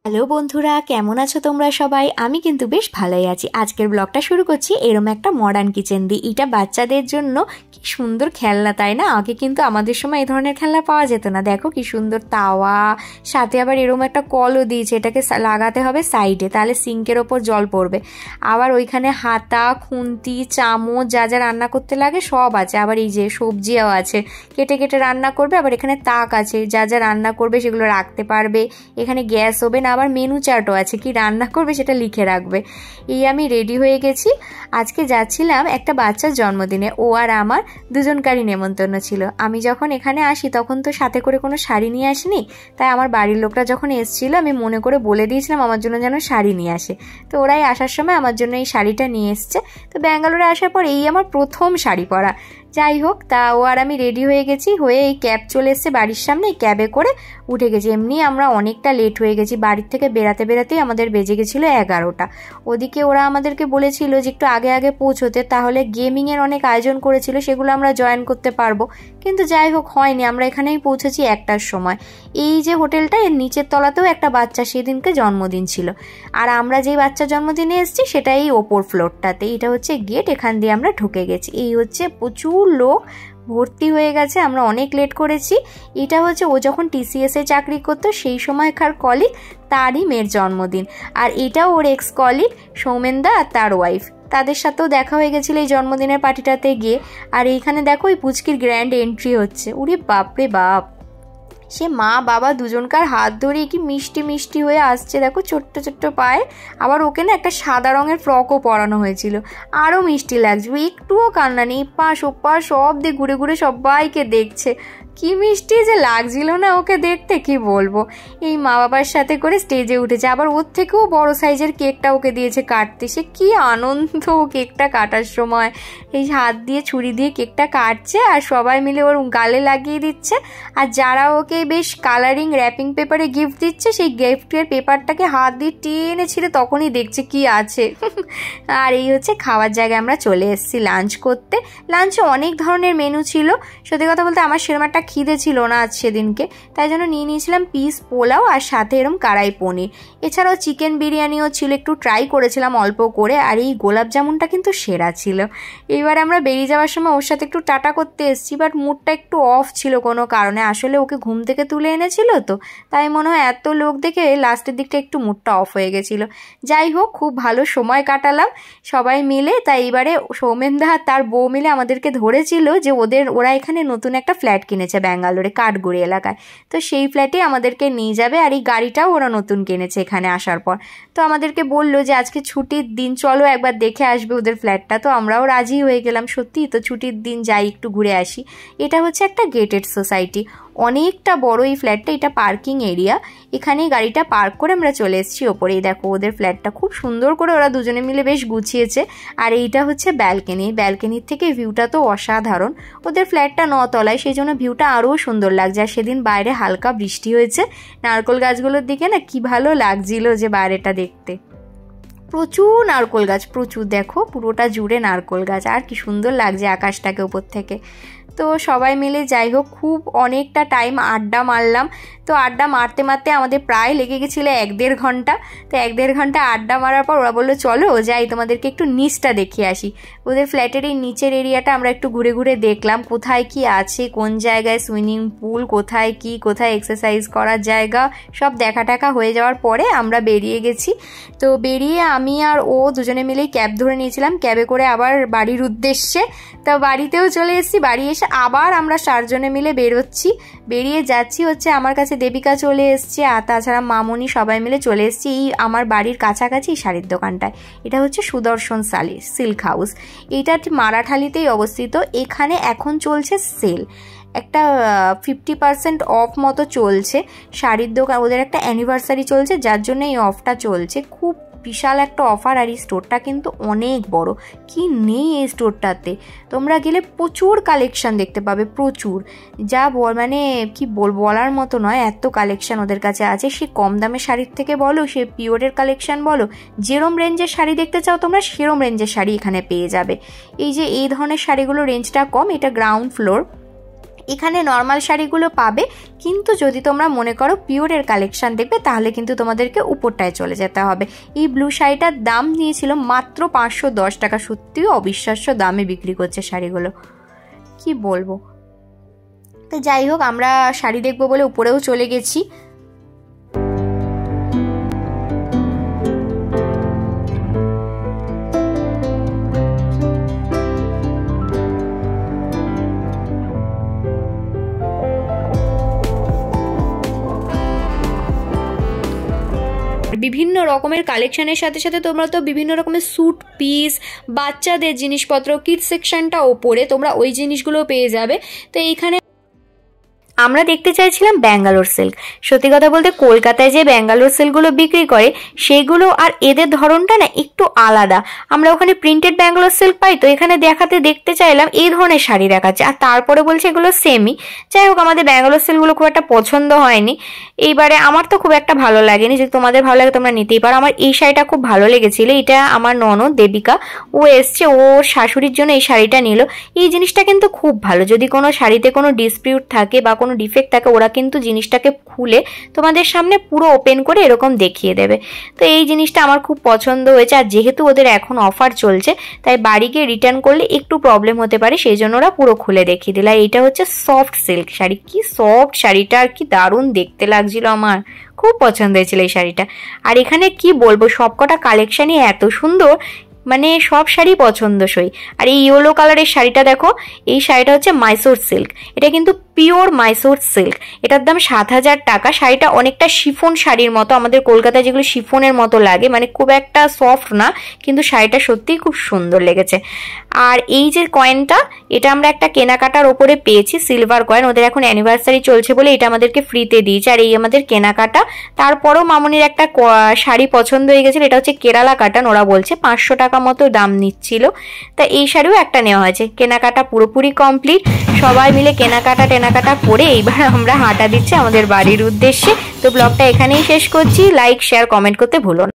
Hello বন্ধুরা, কেমন আছো তোমরা সবাই? আমি কিন্তু বেশ ভালোই আছি। আজকের ব্লগটা শুরু করছি এরম একটা মডার্ন কিচেন দিয়ে। এটা বাচ্চাদের জন্য কি সুন্দর খেলনা, তাই না? আগে কিন্তু আমাদের সময় এই ধরনের খেলনা পাওয়া যেত না। দেখো কি সুন্দর তাওয়া, সাথে আবার এরম একটা কলও দিয়েছে, এটাকে লাগাতে হবে সাইডে, তাহলে সিঙ্কের ওপর জল পড়বে। আবার ওইখানে হাতা, খুন্তি, চামচ, যা যা রান্না করতে লাগে সব আছে। আবার এই যে সবজিও আছে, কেটে কেটে রান্না করবে। আবার এখানে তাক আছে, যা যা রান্না করবে সেগুলো রাখতে পারবে। এখানে গ্যাস ওভেন, আবার মেনু চার্টও আছে, কি রান্না করবে সেটা লিখে রাখবে। এই আমি রেডি হয়ে গেছি। আজকে যাচ্ছিলাম একটা বাচ্চার জন্মদিনে, ও আর আমার দুজনকারই নেমন্তন্ন ছিল। আমি যখন এখানে আসি তখন তো সাথে করে কোনো শাড়ি নিয়ে আসিনি, তাই আমার বাড়ির লোকরা যখন এসেছিল আমি মনে করে বলে দিয়েছিলাম আমার জন্য যেন শাড়ি নিয়ে আসে। তো ওরাই আসার সময় আমার জন্য এই শাড়িটা নিয়ে এসছে। তো ব্যাঙ্গালোরে আসার পর এই আমার প্রথম শাড়ি পরা। যাই হোক, তা ও আর আমি রেডি হয়ে গেছি, হয়ে এই ক্যাব চলে এসছে বাড়ির সামনে, এই ক্যাবে করে উঠে গেছি। এমনি আমরা অনেকটা লেট হয়ে গেছি, বাড়ির থেকে বেরাতে বেরাতেই আমাদের বেজে গেছিলো 11টা। ওদিকে ওরা আমাদেরকে বলেছিল যে একটু আগে আগে পৌঁছতে, তাহলে গেমিংয়ের অনেক আয়োজন করেছিল, সেগুলো আমরা জয়েন করতে পারবো। কিন্তু যাই হোক হয়নি, আমরা এখানেই পৌঁছেছি 1টার সময়। এই যে হোটেলটা, এর নিচের তলাতেও একটা বাচ্চা সেদিনকে জন্মদিন ছিল, আর আমরা যেই বাচ্চার জন্মদিনে এসেছি সেটা এই ওপর ফ্লোরটাতে। এটা হচ্ছে গেট, এখান দিয়ে আমরা ঢুকে গেছি। এই হচ্ছে প্রচুর লোক ভর্তি হয়ে গেছে, আমরা অনেক লেট করেছি। এটা হচ্ছে ও যখন টিসিএসে চাকরি করতো সেই সময়কার কলিগ, তারই মেয়ের জন্মদিন। আর এটাও ওর এক্স কলিগ সৌমেনদা আর তার ওয়াইফ, তাদের সাথেও দেখা হয়ে গেছিলো এই জন্মদিনের পার্টিটাতে গিয়ে। আর এইখানে দেখো এই পুচকির গ্র্যান্ড এন্ট্রি হচ্ছে। উরে বাপরে বাপ, সে মা বাবা দুজনকার হাত ধরে কি মিষ্টি মিষ্টি হয়ে আসছে, দেখো ছোট্ট ছোট্ট পায়ে। আবার ওকে না একটা সাদা রঙের ফ্রকও পরানো হয়েছিল, আরও মিষ্টি লাগছে। একটুও কান্না নেই, পাশ ওপাশ সব দিয়ে ঘুরে ঘুরে সবাইকে দেখছে। কি মিষ্টি যে লাগছিল না ওকে দেখতে, কি বলবো। এই মা বাবার সাথে করে স্টেজে উঠেছে, আবার ওর থেকেও বড় সাইজের কেকটা ওকে দিয়েছে কাটতে। সে কি আনন্দ কেকটা কাটার সময়, এই হাত দিয়ে ছুরি দিয়ে কেকটা কাটছে আর সবাই মিলে ওর গালে লাগিয়ে দিচ্ছে। আর যারা ওকে বেশ কালারিং র্যাপিং পেপারে গিফট দিচ্ছে, সেই গিফটের পেপারটাকে হাত দিয়ে টেনে ছিঁড়ে তখনই দেখছে কি আছে। আর এই হচ্ছে খাওয়ার জায়গায় আমরা চলে এসেছি লাঞ্চ করতে। লাঞ্চে অনেক ধরনের মেনু ছিল। সত্যি কথা বলতে আমার সেরকম একটা খিদে ছিল না আজ সেদিনকে, তাই জন্য নিয়ে নিয়েছিলাম পিস পোলাও আর সাথে এরম কারাই পনির। এছাড়াও চিকেন বিরিয়ানিও ছিল, একটু ট্রাই করেছিলাম অল্প করে। আর এই গোলাপ জামুনটা কিন্তু সেরা ছিল। এবার আমরা বেরিয়ে যাওয়ার সময় ওর সাথে একটু টাটা করতে এসেছি, বাট মুডটা একটু অফ ছিল কোনো কারণে। আসলে ওকে ঘুম থেকে তুলে এনেছিল তো, তাই মনে হয় এত লোক দেখে লাস্টের দিকটা একটু মুডটা অফ হয়ে গেছিল। যাই হোক, খুব ভালো সময় কাটালাম সবাই মিলে। তাই এবারে সৌমেনদা আর তার বউ মিলে আমাদেরকে ধরেছিল যে ওরা এখানে নতুন একটা ফ্ল্যাট কিনেছে ব্যাঙ্গালোরে কাঠগুড়ি এলাকায়, তো সেই ফ্ল্যাটে আমাদেরকে নিয়ে যাবে। আর এই গাড়িটাও ওরা নতুন কিনেছে এখানে আসার পর। তো আমাদেরকে বললো যে আজকে ছুটির দিন, চলো একবার দেখে আসবে ওদের ফ্ল্যাটটা। তো আমরাও রাজি হয়ে গেলাম, সত্যি তো ছুটির দিন যাই একটু ঘুরে আসি। এটা হচ্ছে একটা গেটেড সোসাইটি, অনেকটা বড় এই ফ্ল্যাটটা। এটা পার্কিং এরিয়া, এখানেই গাড়িটা পার্ক করে আমরা চলে এসেছি ওপরেই। দেখো ওদের ফ্ল্যাটটা খুব সুন্দর করে ওরা দুজনে মিলে বেশ গুছিয়েছে। আর এইটা হচ্ছে ব্যালকনি, ব্যালকনির থেকে ভিউটা তো অসাধারণ। ওদের ফ্ল্যাটটা 9 তলায়, সেই জন্য ভিউটা আরও সুন্দর লাগছে। আর সেদিন বাইরে হালকা বৃষ্টি হয়েছে, নারকেল গাছগুলোর দিকে না কি ভালো লাগছিল যে বাইরেটা দেখতে। প্রচুর নারকেল গাছ, প্রচুর, দেখো পুরোটা জুড়ে নারকেল গাছ। আর কি সুন্দর লাগছে আকাশটাকে উপর থেকে। তো সবাই মিলে যাই হোক খুব অনেকটা টাইম আড্ডা মারলাম। তো আড্ডা মারতে মারতে আমাদের প্রায় লেগে গেছিলো 1-1.5 ঘন্টা। তো 1-1.5 ঘন্টা আড্ডা মারার পর ওরা বললো চলো যাই, তোমাদেরকে একটু নিচটা দেখিয়ে আসি। ওদের ফ্ল্যাটের এই নিচের এরিয়াটা আমরা একটু ঘুরে ঘুরে দেখলাম, কোথায় কি আছে, কোন জায়গায় সুইমিং পুল, কোথায় কি, কোথায় এক্সারসাইজ করার জায়গা, সব দেখা টাকা হয়ে যাওয়ার পরে আমরা বেরিয়ে গেছি। তো বেরিয়ে আমি আর ও দুজনে মিলেই ক্যাব ধরে নিয়েছিলাম, ক্যাবে করে আবার বাড়ির উদ্দেশ্যে। তো বাড়িতেও চলে এসেছি, বাড়ি এসে আবার আমরা 4 জনে মিলে বেরোচ্ছি। বেরিয়ে যাচ্ছি হচ্ছে, আমার কাছে দেবিকা চলে এসছে, আর তাছাড়া মামনি সবাই মিলে চলে এসছি এই আমার বাড়ির কাছাকাছি শাড়ির দোকানটায়। এটা হচ্ছে সুদর্শন সিল্ক হাউস, এইটা মারাঠালিতেই অবস্থিত। এখানে এখন চলছে সেল, একটা 50% অফ মতো চলছে শাড়ির দোকান। ওদের একটা অ্যানিভার্সারি চলছে, যার জন্য এই অফটা চলছে। খুব বিশাল একটা অফার। আর এই স্টোরটা কিন্তু অনেক বড়, কি নেই এই স্টোরটাতে। তোমরা গেলে প্রচুর কালেকশন দেখতে পাবে, প্রচুর, যা মানে কি বলার মতো নয়, এত কালেকশন ওদের কাছে আছে। সে কম দামের শাড়ির থেকে বলো, সে পিওরের কালেকশন বলো, যেরম রেঞ্জের শাড়ি দেখতে চাও তোমরা সেরম রেঞ্জের শাড়ি এখানে পেয়ে যাবে। এই যে এই ধরনের শাড়িগুলো রেঞ্জটা কম, এটা গ্রাউন্ড ফ্লোর। এখানে নর্মাল শাড়িগুলো পাবে, কিন্তু যদি তোমরা মনে করো পিওরের কালেকশন দেখবে তাহলে কিন্তু তোমাদেরকে উপরটায় চলে যেতে হবে। এই ব্লু শাড়িটার দাম নিয়েছিল মাত্র 510 টাকা। সত্যিও অবিশ্বাস্য দামে বিক্রি করছে শাড়িগুলো, কি বলবো। তো যাই হোক, আমরা শাড়ি দেখবো বলে উপরেও চলে গেছি। বিভিন্ন রকমের কালেকশনের সাথে সাথে তোমরা তো বিভিন্ন রকমের স্যুট পিস, বাচ্চাদের জিনিসপত্র, কিডস সেকশনটা ওপরে, তোমরা ওই জিনিসগুলো পেয়ে যাবে। তো এইখানে আমরা দেখতে চাইছিলাম ব্যাঙ্গালোর সিল্ক। সত্যি কথা বলতে কলকাতায় যে ব্যাঙ্গালোর সিল্কগুলো বিক্রি করে সেগুলো আর এদের ধরনটা না একটু আলাদা। আমরা ওখানে প্রিন্টেড ব্যাঙ্গালোর সিল্ক পাই, তো এখানে দেখতে চাইলাম এই ধরনের শাড়ি দেখাচ্ছে, আর তারপরে বলছে এগুলো সেমই। যাই হোক, আমাদের ব্যাঙ্গালোর সিল্কগুলো খুব একটা পছন্দ হয়নি এইবারে। আমার তো খুব একটা ভালো লাগেনি, যদি তোমাদের ভালো লাগে তোমরা নিতেই পারো। আমার এই শাড়িটা খুব ভালো লেগেছিল, এটা আমার ননদ দেবিকা, ও এসছে, ওর শাশুড়ির জন্য এই শাড়িটা নিল। এই জিনিসটা কিন্তু খুব ভালো, যদি কোনো শাড়িতে কোনো ডিসপিউট থাকে বা কোনো ডিফেক্ট থাকে, ওরা কিন্তু জিনিসটাকে খুলে তোমাদের সামনে পুরো ওপেন করে এরকম দেখিয়ে দেবে। তো এই জিনিসটা আমার খুব পছন্দ হয়েছে। আর যেহেতু ওদের এখন অফার চলছে, তাই বাড়ি গিয়ে রিটার্ন করলে একটু প্রবলেম হতে পারে, সেই জন্য ওরা পুরো খুলে দেখিয়ে দিল। এইটা হচ্ছে সফট সিল্ক শাড়ি, কি সফট শাড়িটা, আর কি দারুণ দেখতে লাগছিল, আমার খুব পছন্দ হয়েছিল এই শাড়িটা। আর এখানে কি বলবো, সবকটা কালেকশনই এত সুন্দর, মানে সব শাড়ি পছন্দসই। আর এই ইয়েলো কালারের শাড়িটা দেখো, এই শাড়িটা হচ্ছে মাইসোর সিল্ক, এটা কিন্তু পিওর মাইসোর সিল্ক, এটার দাম 7000 টাকা। শাড়িটা অনেকটা শিফন শাড়ির মতো, আমাদের কলকাতায় যেগুলো শিফনের মতো লাগে, মানে খুব একটা সফট না, কিন্তু শাড়িটা সত্যিই খুব সুন্দর লেগেছে। আর এই যে কয়েনটা, এটা আমরা একটা কেনাকাটার ওপরে পেয়েছি, সিলভার কয়েন, ওদের এখন অ্যানিভার্সারি চলছে বলে এটা আমাদেরকে ফ্রিতে দিয়েছে। আর এই আমাদের কেনাকাটা। তারপরও মামনির একটা শাড়ি পছন্দ হয়ে গেছিল, এটা হচ্ছে কেরালা কাটান, ওরা বলছে 500 টাকা মতো দাম নিচ্ছিল। তা এই শাড়িও একটা নেওয়া হয়েছে। কেনাকাটা পুরোপুরি কমপ্লিট, সবাই মিলে কেনাকাটা করে এইবার আমরা হাঁটা দিচ্ছি আমাদের বাড়ির উদ্দেশ্যে। তো ব্লগটা এখানেই শেষ করছি। লাইক শেয়ার কমেন্ট করতে ভুলো না।